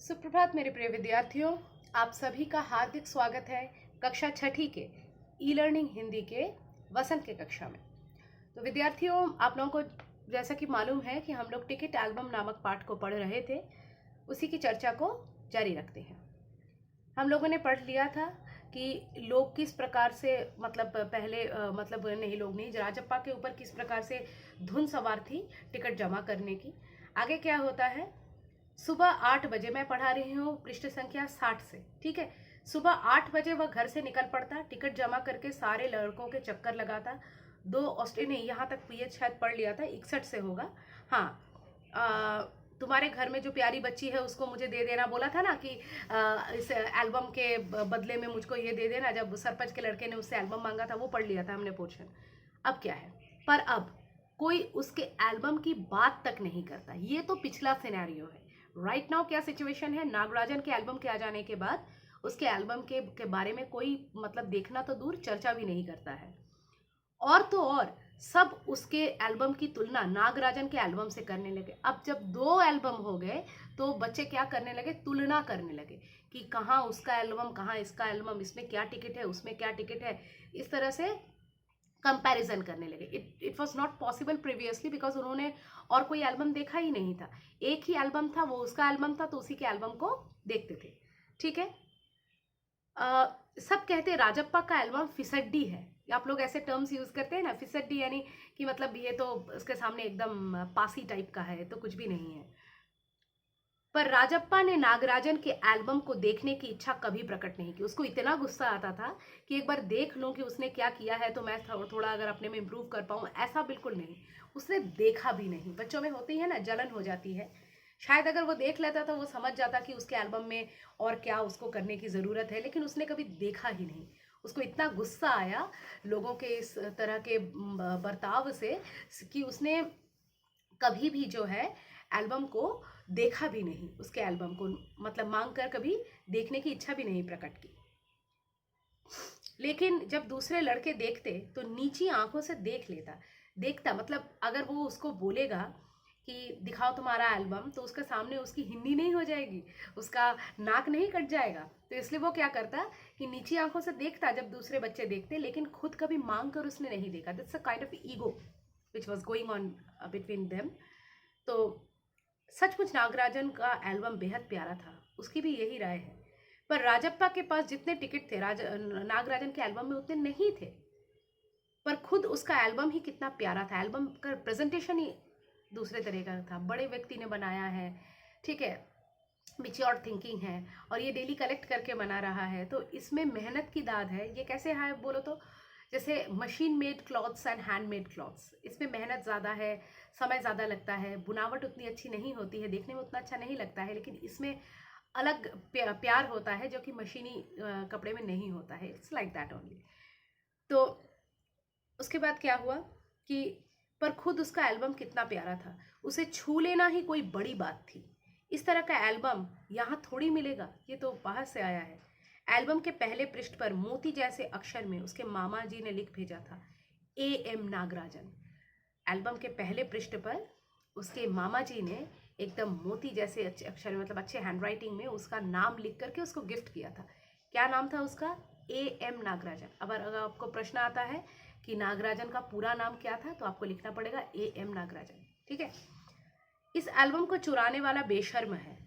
सुप्रभात मेरे प्रिय विद्यार्थियों, आप सभी का हार्दिक स्वागत है कक्षा छठी के ई लर्निंग हिंदी के वसंत के कक्षा में। तो विद्यार्थियों, आप लोगों को जैसा कि मालूम है कि हम लोग टिकट एल्बम नामक पाठ को पढ़ रहे थे, उसी की चर्चा को जारी रखते हैं। हम लोगों ने पढ़ लिया था कि लोग किस प्रकार से पहले नहीं, लोग नहीं, राजप्पा के ऊपर किस प्रकार से धुन सवार थी टिकट जमा करने की। आगे क्या होता है, सुबह 8 बजे, मैं पढ़ा रही हूँ पृष्ठ संख्या 60 से, ठीक है। सुबह 8 बजे वह घर से निकल पड़ता, टिकट जमा करके सारे लड़कों के चक्कर लगाता। 2 ऑस्ट्रेलिया नहीं, यहाँ तक पीएच शायद पढ़ लिया था, 61 से होगा। हाँ, तुम्हारे घर में जो प्यारी बच्ची है उसको मुझे दे देना बोला था ना कि इस एल्बम के बदले में मुझको ये दे देना। जब सरपंच के लड़के ने उससे एल्बम मांगा था, वो पढ़ लिया था हमने पोर्शन। अब क्या है, पर अब कोई उसके एल्बम की बात तक नहीं करता। ये तो पिछला सिनेरियो है। राइट नाउ क्या सिचुएशन है, नागराजन के एल्बम के आ जाने के बाद उसके एल्बम के बारे में कोई देखना तो दूर, चर्चा भी नहीं करता है। और तो और सब उसके एल्बम की तुलना नागराजन के एल्बम से करने लगे। अब जब 2 एल्बम हो गए तो बच्चे क्या करने लगे, तुलना करने लगे कि कहाँ उसका एल्बम, कहाँ इसका एल्बम, इसमें क्या टिकट है, उसमें क्या टिकट है। इस तरह से कंपैरिजन करने लगे। It was not possible previously, because उन्होंने और कोई एल्बम देखा ही नहीं था। एक ही एल्बम था, वो उसका एल्बम था, तो उसी के एल्बम को देखते थे, ठीक है। सब कहते हैं राजप्पा का एल्बम फिसड्डी है। आप लोग ऐसे टर्म्स यूज करते हैं ना, फिसड्डी, यानी कि ये तो उसके सामने एकदम पासी टाइप का है, तो कुछ भी नहीं है। पर राजप्पा ने नागराजन के एल्बम को देखने की इच्छा कभी प्रकट नहीं की। उसको इतना गुस्सा आता था कि एक बार देख लूं कि उसने क्या किया है, तो मैं थोड़ा अगर अपने में इम्प्रूव कर पाऊं, ऐसा बिल्कुल नहीं। उसने देखा भी नहीं। बच्चों में होती है ना, जलन हो जाती है। शायद अगर वो देख लेता तो वो समझ जाता कि उसके एल्बम में और क्या उसको करने की ज़रूरत है, लेकिन उसने कभी देखा ही नहीं। उसको इतना गुस्सा आया लोगों के इस तरह के बर्ताव से कि उसने कभी भी जो है एल्बम को देखा भी नहीं। उसके एल्बम को मांग कर कभी देखने की इच्छा भी नहीं प्रकट की। लेकिन जब दूसरे लड़के देखते तो नीची आंखों से देख लेता, देखता, अगर वो उसको बोलेगा कि दिखाओ तुम्हारा एल्बम, तो उसके सामने उसकी हिंदी नहीं हो जाएगी, उसका नाक नहीं कट जाएगा। तो इसलिए वो क्या करता कि नीची आंखों से देखता जब दूसरे बच्चे देखते, लेकिन खुद कभी मांग कर उसने नहीं देखा। That's a kind of ego which was going on between them. तो सचमुच नागराजन का एल्बम बेहद प्यारा था, उसकी भी यही राय है। पर राजप्पा के पास जितने टिकट थे नागराजन के एल्बम में उतने नहीं थे। पर खुद उसका एल्बम ही कितना प्यारा था। एल्बम का प्रेजेंटेशन ही दूसरे तरह का था, बड़े व्यक्ति ने बनाया है, ठीक है, मिच्योर थिंकिंग है, और ये डेली कलेक्ट करके बना रहा है। तो इसमें मेहनत की दाद है। ये कैसे है बोलो तो, जैसे machine made clothes and hand made clothes, इसमें मेहनत ज़्यादा है, समय ज़्यादा लगता है, बुनावट उतनी अच्छी नहीं होती है, देखने में उतना अच्छा नहीं लगता है, लेकिन इसमें अलग प्यार होता है जो कि मशीनी कपड़े में नहीं होता है। It's like that only. तो उसके बाद क्या हुआ कि पर खुद उसका एल्बम कितना प्यारा था, उसे छू लेना ही कोई बड़ी बात थी। इस तरह का एल्बम यहाँ थोड़ी मिलेगा, ये तो बाहर से आया है। एल्बम के पहले पृष्ठ पर मोती जैसे अक्षर में उसके मामा जी ने लिख भेजा था, A.M. नागराजन। एल्बम के पहले पृष्ठ पर उसके मामा जी ने एकदम मोती जैसे अच्छे अक्षर में, अच्छे हैंडराइटिंग में उसका नाम लिख करके उसको गिफ्ट किया था। क्या नाम था उसका? A.M. नागराजन। अगर आपको प्रश्न आता है कि नागराजन का पूरा नाम क्या था, तो आपको लिखना पड़ेगा A.M. नागराजन, ठीक है। इस एल्बम को चुराने वाला बेशर्म है।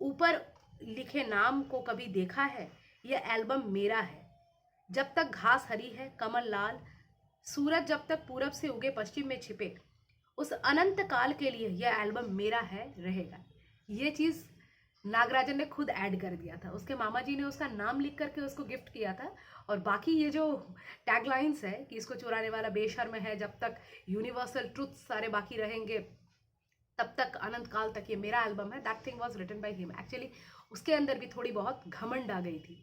ऊपर लिखे नाम को कभी देखा है? यह एल्बम मेरा है। जब तक घास हरी है, कमल लाल, सूरज जब तक पूरब से उगे पश्चिम में छिपे, उस अनंत काल के लिए यह एल्बम मेरा है, रहेगा। ये चीज़ नागराजन ने खुद ऐड कर दिया था। उसके मामा जी ने उसका नाम लिख करके उसको गिफ्ट किया था। और बाकी ये जो टैगलाइंस है कि इसको चुराने वाला बेशर्म है, जब तक यूनिवर्सल ट्रुथ सारे बाकी रहेंगे, तब तक अनंत काल तक ये मेरा एल्बम है, that thing was written by him. Actually उसके अंदर भी थोड़ी बहुत घमंड आ गई थी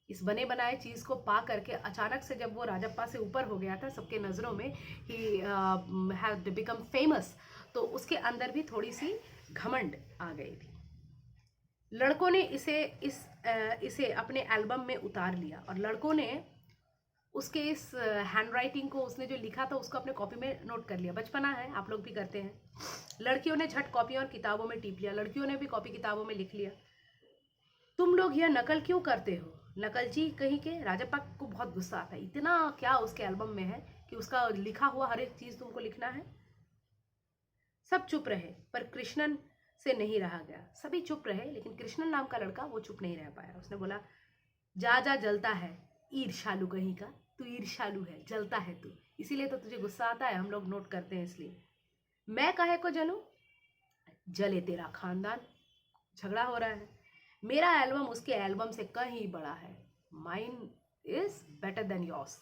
इस बने बनाए चीज़ को पा करके। अचानक से जब वो राजप्पा से ऊपर हो गया था सबके नज़रों में, ही हैड बिकम फेमस, तो उसके अंदर भी थोड़ी सी घमंड आ गई थी। लड़कों ने इसे अपने एल्बम में उतार लिया, और लड़कों ने उसके इस हैंडराइटिंग को, उसने जो लिखा था उसको अपने कॉपी में नोट कर लिया। बचपना है, आप लोग भी करते हैं। लड़कियों ने झट कॉपी और किताबों में टीप लिया, लड़कियों ने भी कॉपी किताबों में लिख लिया। तुम लोग यह नकल क्यों करते हो, नकलची कहीं के। राजप्पा को बहुत गुस्सा आता है, इतना क्या उसके एल्बम में है कि उसका लिखा हुआ हर एक चीज तुमको लिखना है। सब चुप रहे, पर कृष्णन से नहीं रहा गया। सभी चुप रहे, लेकिन कृष्णन नाम का लड़का वो चुप नहीं रह पाया। उसने बोला, जा जा जलता है, ईर्ष्यालु कहीं का, तू ईर्ष्यालु है, जलता है तू, इसीलिए तो तुझे गुस्सा आता है, हम लोग नोट करते हैं इसलिए। मैं काहे को जलूं, जले तेरा खानदान। झगड़ा हो रहा है। मेरा एल्बम उसके एल्बम से कहीं बड़ा है, mine is better than yours.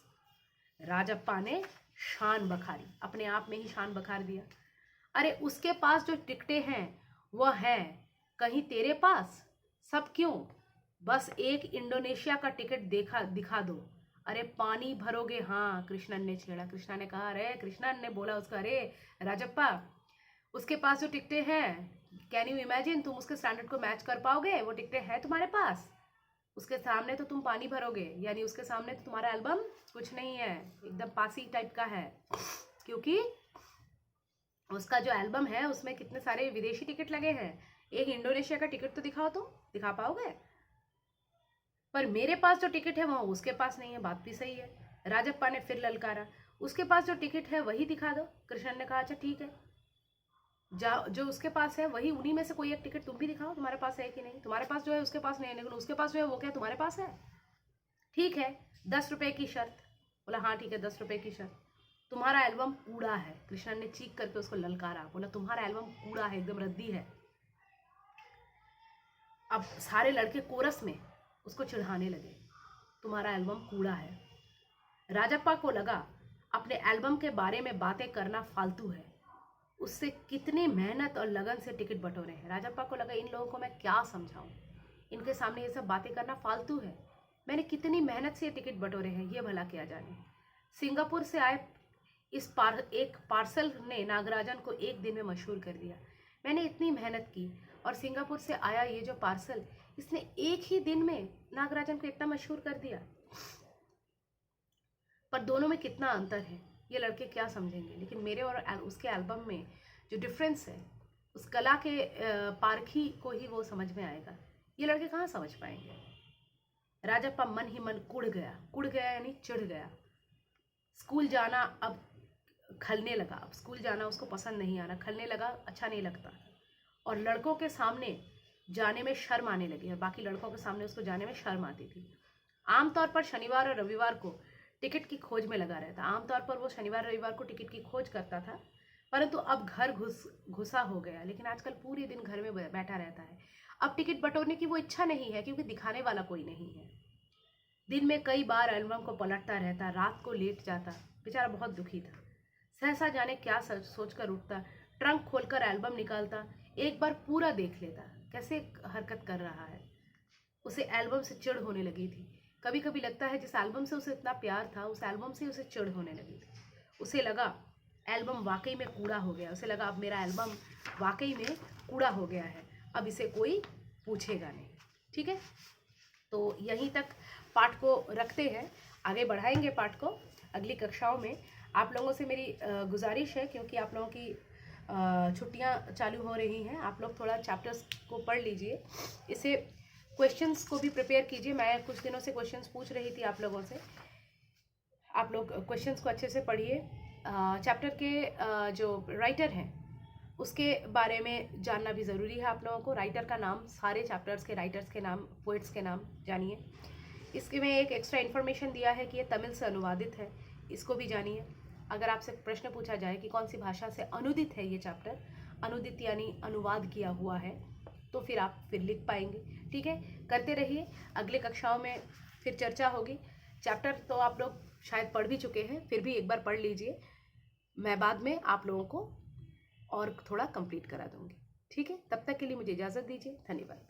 Rajappa ने शान बखारी, अपने आप में ही शान बखार दिया। अरे उसके पास जो टिकटें हैं वह है, कहीं तेरे पास सब क्यों, बस एक इंडोनेशिया का टिकट दिखा दो। अरे पानी भरोगे, हाँ, कृष्णन ने छेड़ा। कृष्णा ने कहा, अरे कृष्णन ने बोला उसको, अरे राजप्पा, उसके पास जो टिकटें हैं, कैन यू इमेजिन, तुम उसके स्टैंडर्ड को मैच कर पाओगे, वो टिकटें हैं तुम्हारे पास, उसके सामने तो तुम पानी भरोगे, यानी उसके सामने तो तुम्हारा एल्बम कुछ नहीं है, एकदम पासी टाइप का है। क्योंकि उसका जो एल्बम है उसमें कितने सारे विदेशी टिकट लगे हैं, एक इंडोनेशिया का टिकट तो दिखाओ, तुम दिखा पाओगे, पर मेरे पास जो टिकट है वह उसके पास नहीं है। बात भी सही है। राजप्पा ने फिर ललकारा, उसके पास जो टिकट है वही दिखा दो। कृष्ण ने कहा, अच्छा ठीक है, जो उसके पास है वही, उन्हीं में से कोई एक टिकट तुम भी दिखाओ, तुम्हारे पास है कि नहीं। तुम्हारे पास जो है उसके पास नहीं है, लेकिन उसके पास जो है वो क्या तुम्हारे पास है। ठीक है, 10 रुपए की शर्त। बोला, हाँ ठीक है, 10 रुपए की शर्त। तुम्हारा एल्बम कूड़ा है। कृष्णन ने चीख करके उसको ललकारा, बोला, तुम्हारा एल्बम कूड़ा है, एकदम रद्दी है। अब सारे लड़के कोरस में उसको चिढ़ाने लगे, तुम्हारा एल्बम कूड़ा है। राजप्पा को लगा अपने एल्बम के बारे में बातें करना फालतू है, उससे कितनी मेहनत और लगन से टिकट बटोरे हैं। राजप्पा को लगा, इन लोगों को मैं क्या समझाऊं, इनके सामने ये सब बातें करना फालतू है, मैंने कितनी मेहनत से ये टिकट बटोरे हैं, ये भला क्या जाने। सिंगापुर से आए एक पार्सल ने नागराजन को एक दिन में मशहूर कर दिया। मैंने इतनी मेहनत की और सिंगापुर से आया ये जो पार्सल, इसने एक ही दिन में नागराजन को इतना मशहूर कर दिया। पर दोनों में कितना अंतर है, ये लड़के क्या समझेंगे। लेकिन मेरे और उसके एल्बम में जो डिफरेंस है, उस कला के पारखी को ही वो समझ में आएगा, ये लड़के कहाँ समझ पाएंगे। राजप्पा मन ही मन कुड़ गया यानी चिढ़ गया। स्कूल जाना अब खलने लगा, अब स्कूल जाना उसको पसंद नहीं आना, खलने लगा, अच्छा नहीं लगता। और लड़कों के सामने जाने में शर्म आने लगी, और बाकी लड़कों के सामने उसको जाने में शर्म आती थी। आमतौर पर शनिवार और रविवार को टिकट की खोज में लगा रहता। आमतौर पर वो शनिवार रविवार को टिकट की खोज करता था, परंतु अब घर घुसा हो गया, लेकिन आजकल पूरे दिन घर में बैठा रहता है। अब टिकट बटोरने की वो इच्छा नहीं है, क्योंकि दिखाने वाला कोई नहीं है। दिन में कई बार एल्बम को पलटता रहता, रात को लेट जाता। बेचारा बहुत दुखी था। सहसा जाने क्या सोच कर उठता, ट्रंक खोलकर एल्बम निकालता, एक बार पूरा देख लेता, कैसे हरकत कर रहा है। उसे एल्बम से चिढ़ होने लगी थी। कभी कभी लगता है जिस एल्बम से उसे इतना प्यार था, उस एल्बम से उसे चिढ़ होने लगी थी। उसे लगा एल्बम वाकई में कूड़ा हो गया। उसे लगा अब मेरा एल्बम वाकई में कूड़ा हो गया है, अब इसे कोई पूछेगा नहीं। ठीक है, तो यहीं तक पाठ को रखते हैं, आगे बढ़ाएंगे पाठ को अगली कक्षाओं में। आप लोगों से मेरी गुजारिश है, क्योंकि आप लोगों की छुट्टियां चालू हो रही हैं, आप लोग थोड़ा चैप्टर्स को पढ़ लीजिए, इसे क्वेश्चंस को भी प्रिपेयर कीजिए। मैं कुछ दिनों से क्वेश्चंस पूछ रही थी आप लोगों से, आप लोग क्वेश्चंस को अच्छे से पढ़िए। चैप्टर के जो राइटर हैं उसके बारे में जानना भी ज़रूरी है आप लोगों को। राइटर का नाम, सारे चैप्टर्स के राइटर्स के नाम, पोइट्स के नाम जानिए। इसके में एक एक्स्ट्रा इन्फॉर्मेशन दिया है कि ये तमिल से अनुवादित है, इसको भी जानिए। अगर आपसे प्रश्न पूछा जाए कि कौन सी भाषा से अनुदित है ये चैप्टर, अनुदित यानी अनुवाद किया हुआ है, तो फिर आप फिर लिख पाएंगे। ठीक है, करते रहिए, अगले कक्षाओं में फिर चर्चा होगी। चैप्टर तो आप लोग शायद पढ़ भी चुके हैं, फिर भी एक बार पढ़ लीजिए, मैं बाद में आप लोगों को और थोड़ा कंप्लीट करा दूंगी। ठीक है, तब तक के लिए मुझे इजाज़त दीजिए, धन्यवाद।